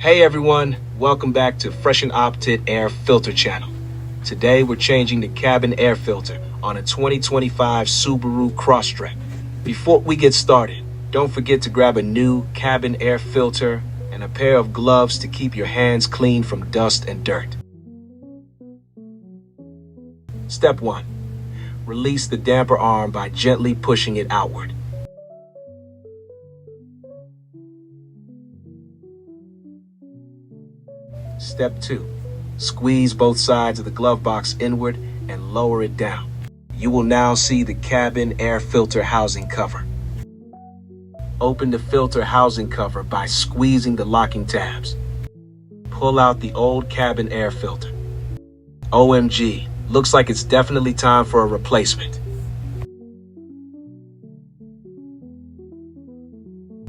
Hey everyone, welcome back to Freshen Opted Air Filter channel. Today we're changing the cabin air filter on a 2025 Subaru Crosstrek. Before we get started, don't forget to grab a new cabin air filter and a pair of gloves to keep your hands clean from dust and dirt. Step 1. Release the damper arm by gently pushing it outward. Step 2. Squeeze both sides of the glove box inward and lower it down. You will now see the cabin air filter housing cover. Open the filter housing cover by squeezing the locking tabs. Pull out the old cabin air filter. OMG, looks like it's definitely time for a replacement.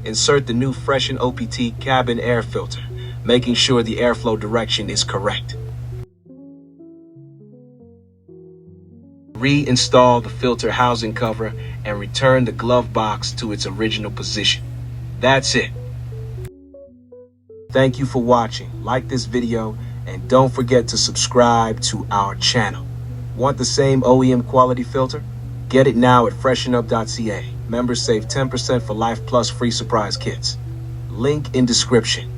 Insert the new Freshen OPT cabin air filter, making sure the airflow direction is correct. Reinstall the filter housing cover and return the glove box to its original position. That's it. Thank you for watching. Like this video and don't forget to subscribe to our channel. Want the same OEM quality filter? Get it now at freshenup.ca. Members save 10% for Life Plus free surprise kits. Link in description.